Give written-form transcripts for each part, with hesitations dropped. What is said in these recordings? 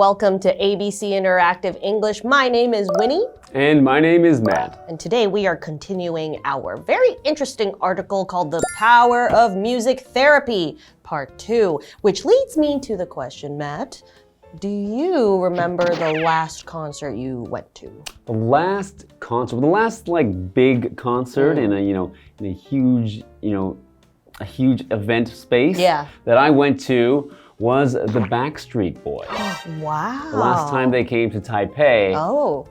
Welcome to ABC Interactive English. My name is Winnie. And my name is Matt. And today we are continuing our very interesting article called The Power of Music Therapy, Part 2, which leads me to the question, Matt, do you remember the last concert you went to? The last concert, the last like big concert in a huge, a huge event space that I went to was the Backstreet Boys. Wow. The last time they came to Taipei,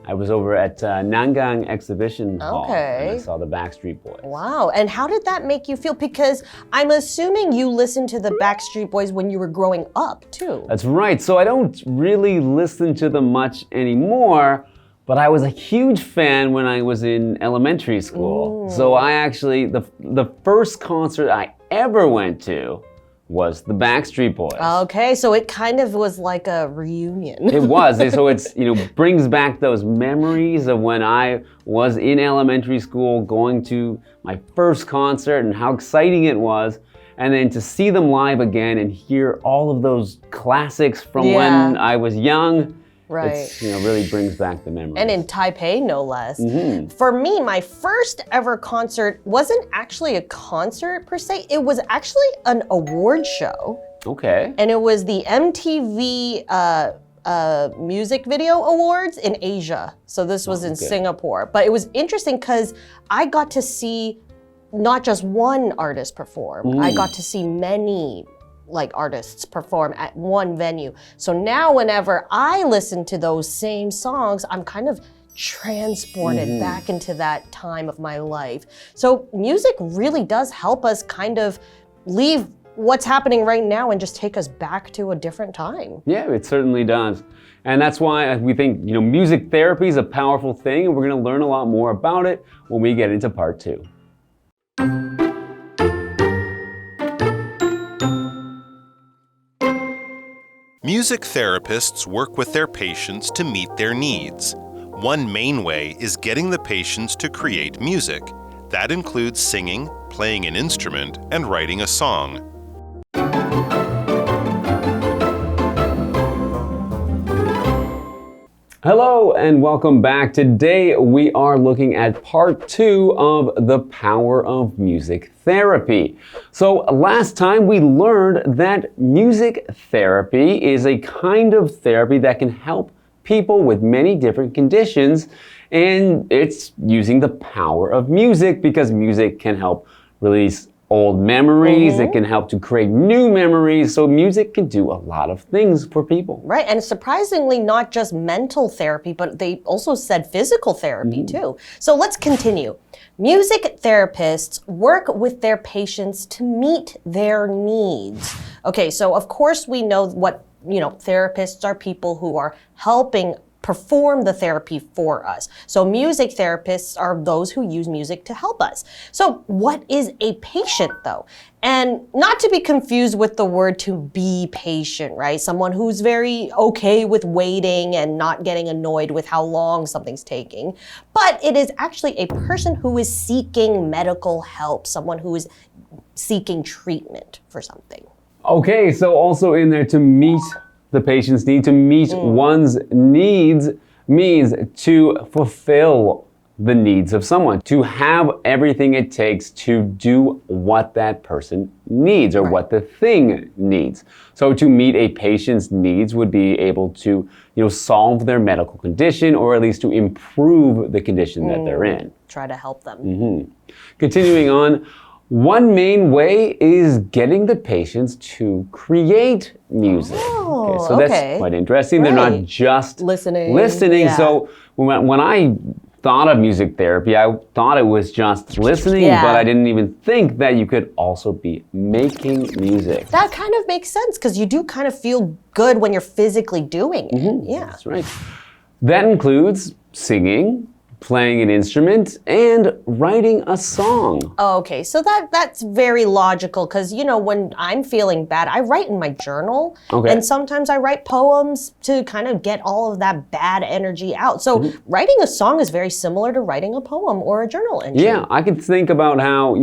I was over at Nangang Exhibition Hall and I saw the Backstreet Boys. Wow, and how did that make you feel? Because I'm assuming you listened to the Backstreet Boys when you were growing up too. That's right, so I don't really listen to them much anymore, but I was a huge fan when I was in elementary school. So I actually, the first concert I ever went to was the Backstreet Boys. Okay, so it kind of was like a reunion. It was, so it's, brings back those memories of when I was in elementary school going to my first concert and how exciting it was. And then to see them live again and hear all of those classics from when I was young. Right. It's, really brings back the memories. And in Taipei, no less. For me, my first ever concert wasn't actually a concert per se. It was actually an award show. Okay. And it was the MTV Music Video Awards in Asia. So this was in Singapore. But it was interesting because I got to see not just one artist perform. I got to see many artists perform at one venue. So now whenever I listen to those same songs, I'm kind of transported back into that time of my life. So music really does help us kind of leave what's happening right now and just take us back to a different time. Yeah, it certainly does. And that's why we think, music therapy is a powerful thing, and we're going to learn a lot more about it when we get into part 2. Music therapists work with their patients to meet their needs. One main way is getting the patients to create music. That includes singing, playing an instrument, and writing a song. Hello and welcome back. Today we are looking at part 2 of The Power of Music Therapy. So last time we learned that music therapy is a kind of therapy that can help people with many different conditions, and it's using the power of music because music can help release old memories, it can help to create new memories, so music can do a lot of things for people. Right, and surprisingly not just mental therapy, but they also said physical therapy too. So let's continue. Music therapists work with their patients to meet their needs. Okay, so of course we know what, therapists are people who are helping perform the therapy for us. So music therapists are those who use music to help us. So what is a patient though? And not to be confused with the word to be patient, right? Someone who's very okay with waiting and not getting annoyed with how long something's taking. But it is actually a person who is seeking medical help, someone who is seeking treatment for something. Okay, so also in there, to meet the patient's need, to meet one's needs means to fulfill the needs of someone, to have everything it takes to do what that person needs or what the thing needs. So to meet a patient's needs would be able to, solve their medical condition or at least to improve the condition that they're in. Try to help them. Continuing on, one main way is getting the patients to create music. So that's quite interesting. They're not just listening. So when I thought of music therapy, I thought it was just listening, but I didn't even think that you could also be making music. That kind of makes sense because you do kind of feel good when you're physically doing it. Yeah. That's right. That includes singing, playing an instrument, and writing a song. Okay, so that's very logical because, when I'm feeling bad, I write in my journal. And sometimes I write poems to kind of get all of that bad energy out. So writing a song is very similar to writing a poem or a journal entry. Yeah, I can think about how,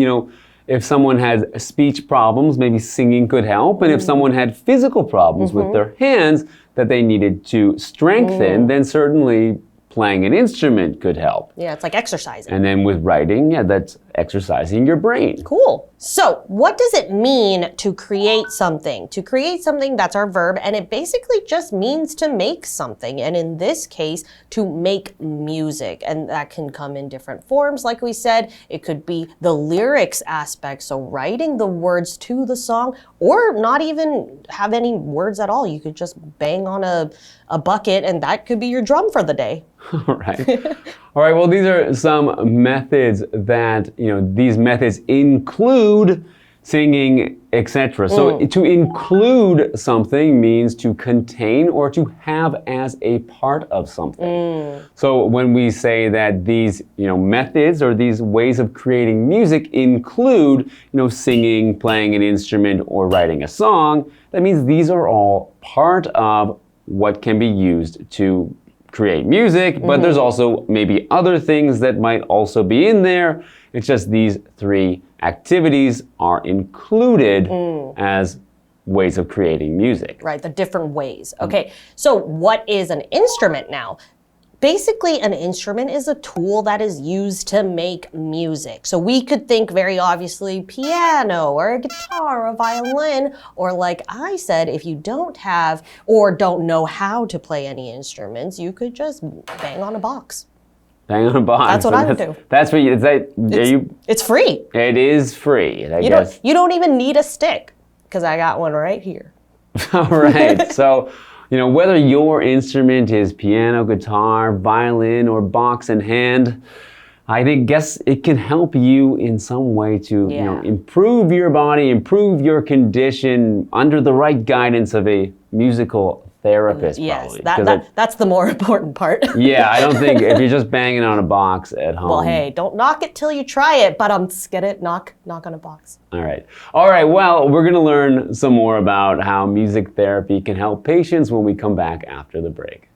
if someone has speech problems, maybe singing could help. And if someone had physical problems with their hands that they needed to strengthen, then certainly playing an instrument could help. Yeah, it's like exercising. And then with writing, yeah, that's exercising your brain. Cool. So, what does it mean to create something? To create something, that's our verb, and it basically just means to make something. And in this case, to make music. And that can come in different forms, like we said. It could be the lyrics aspect, so writing the words to the song, or not even have any words at all. You could just bang on a bucket, and that could be your drum for the day. All right. All right, well, these are some methods that, these methods include singing, etc. So to include something means to contain or to have as a part of something. So when we say that these, methods or these ways of creating music include, singing, playing an instrument, or writing a song, that means these are all part of what can be used to create music, but there's also maybe other things that might also be in there. It's just these three activities are included as ways of creating music. Right, the different ways. Okay, so what is an instrument now? Basically, an instrument is a tool that is used to make music. So we could think very obviously piano or a guitar or a violin, or like I said, if you don't have or don't know how to play any instruments, you could just bang on a box. Bang on a box. That's what I would do. That's what it's free. It is free, I guess. You don't even need a stick, because I got one right here. All right, so whether your instrument is piano, guitar, violin, or box in hand, I guess it can help you in some way to improve your body, improve your condition under the right guidance of a musical therapist. Yes, probably. that's the more important part. Yeah, I don't think if you're just banging on a box at home. Well, hey, don't knock it till you try it, but get it? Knock on a box. All right, well, we're going to learn some more about how music therapy can help patients when we come back after the break.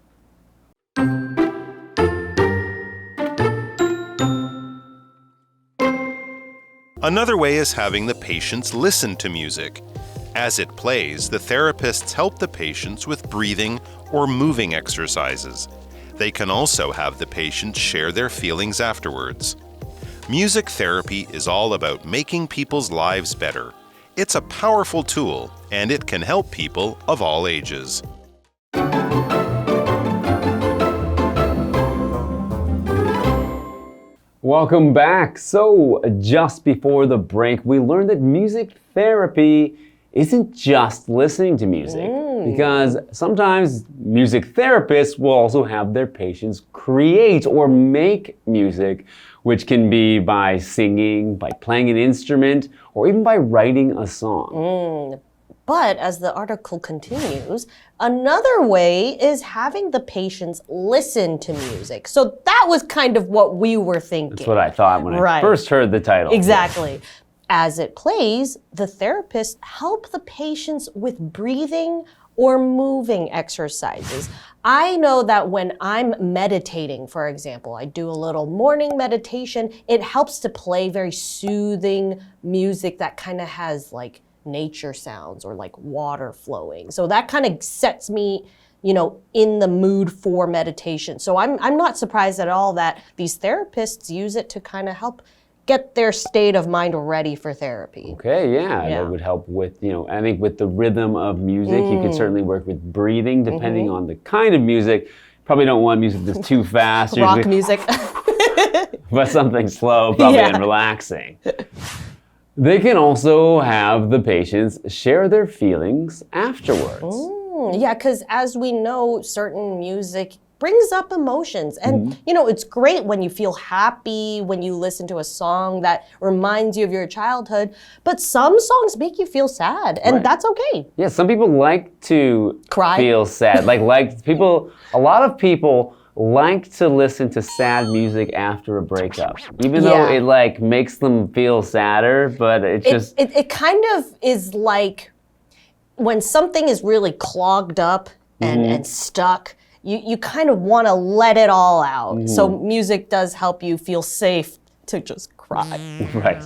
Another way is having the patients listen to music. As it plays, the therapists help the patients with breathing or moving exercises. They can also have the patients share their feelings afterwards. Music therapy is all about making people's lives better. It's a powerful tool, and it can help people of all ages. Welcome back. So, just before the break, we learned that music therapy isn't just listening to music, because sometimes music therapists will also have their patients create or make music, which can be by singing, by playing an instrument, or even by writing a song. But as the article continues, another way is having the patients listen to music. So that was kind of what we were thinking. That's what I thought when I first heard the title. Exactly. As it plays, the therapists help the patients with breathing or moving exercises. I know that when I'm meditating, for example, I do a little morning meditation, it helps to play very soothing music that kind of has like nature sounds or like water flowing. So that kind of sets me, in the mood for meditation. So I'm not surprised at all that these therapists use it to kind of help get their state of mind ready for therapy. Okay, yeah. That would help with, I think with the rhythm of music, you can certainly work with breathing depending on the kind of music. Probably don't want music that's too fast. Rock music. But something slow, probably, and relaxing. They can also have the patients share their feelings afterwards. Yeah, because as we know, certain music brings up emotions. And, it's great when you feel happy, when you listen to a song that reminds you of your childhood. But some songs make you feel sad, and that's okay. Yeah, some people like to cry, feel sad. A lot of people like to listen to sad music after a breakup, even though it makes them feel sadder, but it kind of is like when something is really clogged up and stuck, you kind of want to let it all out. So music does help you feel safe to just cry. cry. Right.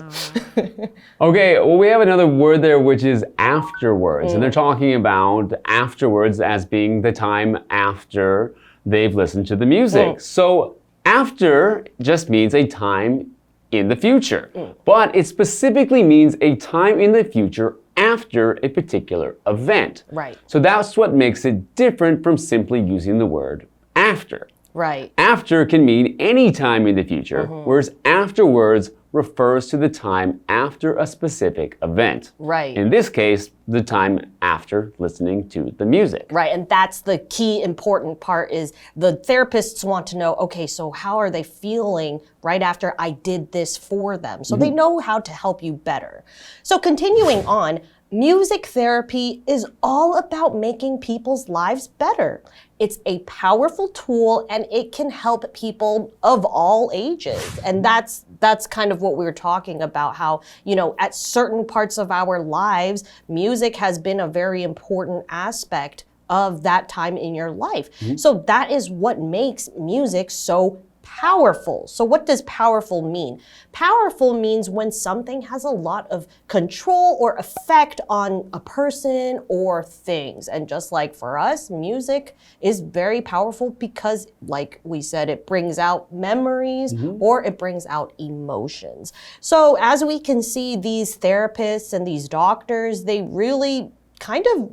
Okay, well, we have another word there, which is afterwards. And they're talking about afterwards as being the time after they've listened to the music. So after just means a time in the future. But it specifically means a time in the future after a particular event. Right. So that's what makes it different from simply using the word after. Right. After can mean any time in the future, whereas afterwards refers to the time after a specific event. Right. In this case, the time after listening to the music. Right, and that's the key important part is the therapists want to know, okay, so how are they feeling right after I did this for them? So they know how to help you better. So continuing on, music therapy is all about making people's lives better. It's a powerful tool and it can help people of all ages. And that's kind of what we were talking about, how, you know, at certain parts of our lives, music has been a very important aspect of that time in your life. So that is what makes music so powerful. So what does powerful mean? Powerful means when something has a lot of control or effect on a person or things. And just like for us, music is very powerful because, like we said, it brings out memories or it brings out emotions. So as we can see, these therapists and these doctors, they really kind of,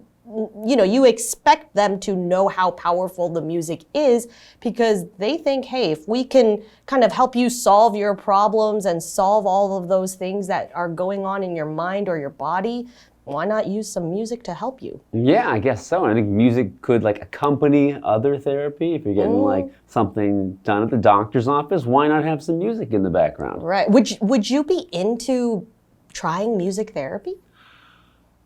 you know, you expect them to know how powerful the music is because they think, hey, if we can kind of help you solve your problems and solve all of those things that are going on in your mind or your body, why not use some music to help you? Yeah, I guess so. And I think music could like accompany other therapy. If you're getting like something done at the doctor's office, why not have some music in the background? Right. Would you be into trying music therapy?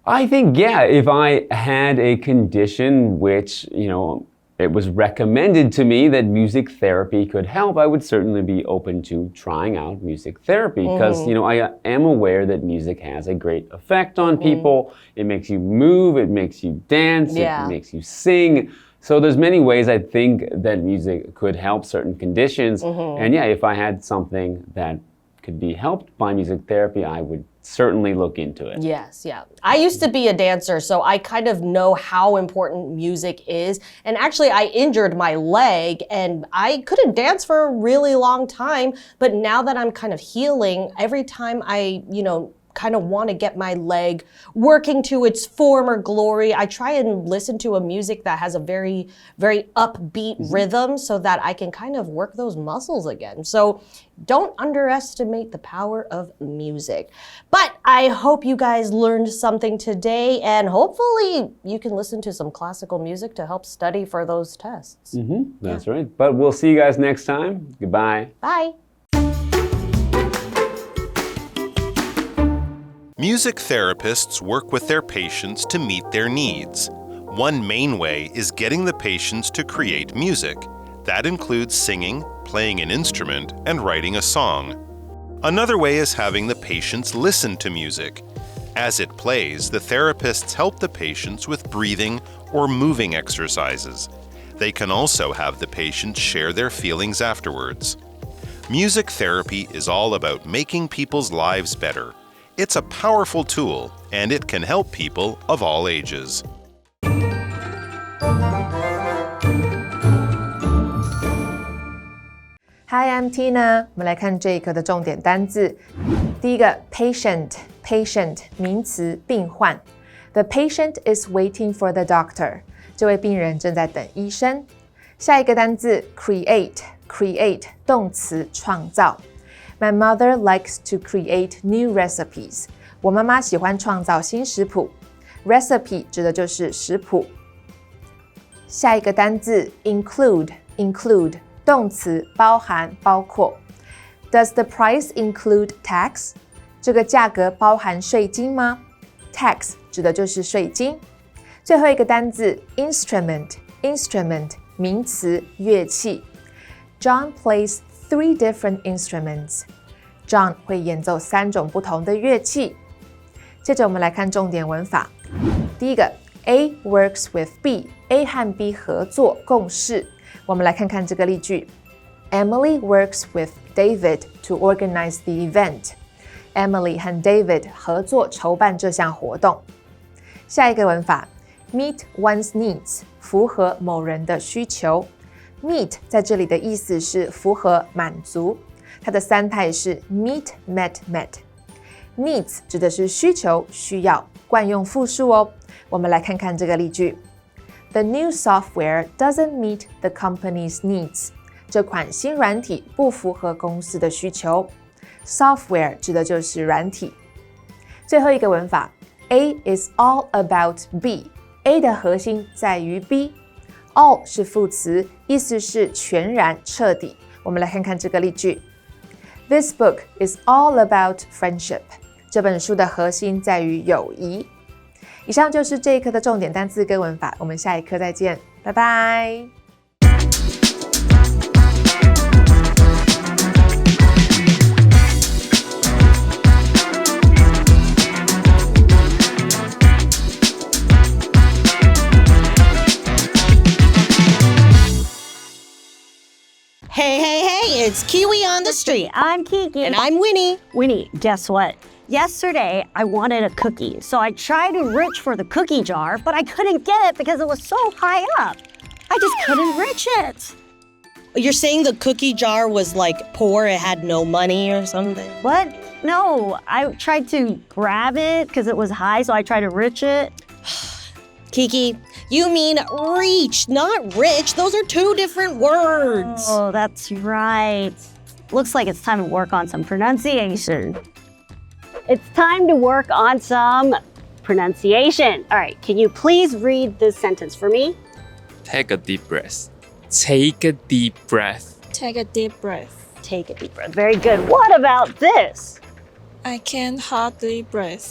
I think, yeah, if I had a condition which, you know, it was recommended to me that music therapy could help, I would certainly be open to trying out music therapy because, you know, I am aware that music has a great effect on people. It makes you move, it makes you dance, it makes you sing. So there's many ways I think that music could help certain conditions. And yeah, if I had something that could be helped by music therapy, I would certainly look into it. Yes, yeah. I used to be a dancer, so I kind of know how important music is. And actually, I injured my leg and I couldn't dance for a really long time. But now that I'm kind of healing, every time I, you know, kind of want to get my leg working to its former glory, I try and listen to a music that has a very, very upbeat rhythm so that I can kind of work those muscles again. So don't underestimate the power of music. But I hope you guys learned something today and hopefully you can listen to some classical music to help study for those tests. That's right. But we'll see you guys next time. Goodbye. Bye. Music therapists work with their patients to meet their needs. One main way is getting the patients to create music. That includes singing, playing an instrument, and writing a song. Another way is having the patients listen to music. As it plays, the therapists help the patients with breathing or moving exercises. They can also have the patients share their feelings afterwards. Music therapy is all about making people's lives better. It's a powerful tool, and it can help people of all ages. Hi, I'm Tina. 我们来看这一课的重点单字。第一个 patient 名词病患。The patient is waiting for the doctor. 这位病人正在等医生。下一个单字 create 动词创造。My mother likes to create new recipes. 我妈妈喜欢创造新食谱。Recipe 指的就是食谱。下一个单字 include 动词包含包括。Does the price include tax? 这个价格包含税金吗？ Tax 指的就是税金。最后一个单字 instrument 名词乐器。John plays 3 different instruments. John 会演奏3种不同的乐器。接着我们来看重点文法。第一个 A works with B. A 和 B 合作共事。我们来看看这个例句。Emily works with David to organize the event. Emily 和 David 合作筹办这项活动。下一个文法 meet one's needs 符合某人的需求。meet 在这里的意思是符合满足，它的三态是 meet met met。Needs 指的是需求需要，惯用复数哦。我们来看看这个例句。The new software doesn't meet the company's needs. 这款新软体不符合公司的需求。Software 指的就是软体。最后一个文法 A is all about B。A 的核心在于 B。All 是副词，意思是全然彻底。我们来看看这个例句。This book is all about friendship. 这本书的核心在于友谊。以上就是这一课的重点单字跟文法，我们下一课再见，拜拜。Hey, it's Kiwi on the street. I'm Kiki. And I'm Winnie. Winnie, guess what? Yesterday, I wanted a cookie, so I tried to reach for the cookie jar, but I couldn't get it because it was so high up. I just couldn't reach it. You're saying the cookie jar was like poor, it had no money or something? What? No, I tried to grab it because it was high, so I tried to reach it. Kiki, you mean reach, not rich. Those are two different words. Oh, that's right. Looks like it's time to work on some pronunciation. It's time to work on some pronunciation. All right, can you please read this sentence for me? Take a deep breath. Take a deep breath. Take a deep breath. Take a deep breath. Very good. What about this? I can hardly breathe.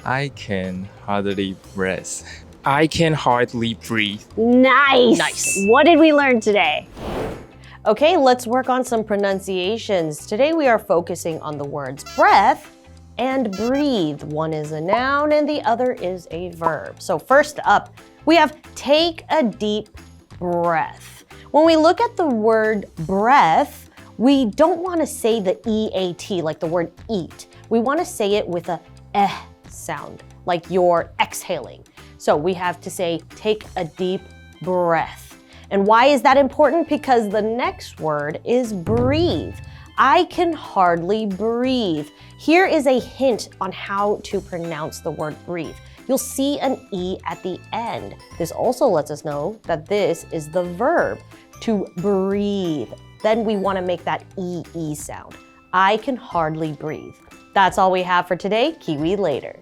I can hardly breathe. I can hardly breathe. Nice. What did we learn today? Okay, let's work on some pronunciations. Today we are focusing on the words breath and breathe. One is a noun and the other is a verb. So first up, we have take a deep breath. When we look at the word breath, we don't want to say the E-A-T like the word eat. We want to say it with a eh sound, like you're exhaling. So we have to say take a deep breath. And why is that important? Because the next word is breathe. I can hardly breathe. Here is a hint on how to pronounce the word breathe. You'll see an E at the end. This also lets us know that this is the verb, to breathe. Then we want to make that E-E sound. I can hardly breathe. That's all we have for today. Kiwi later.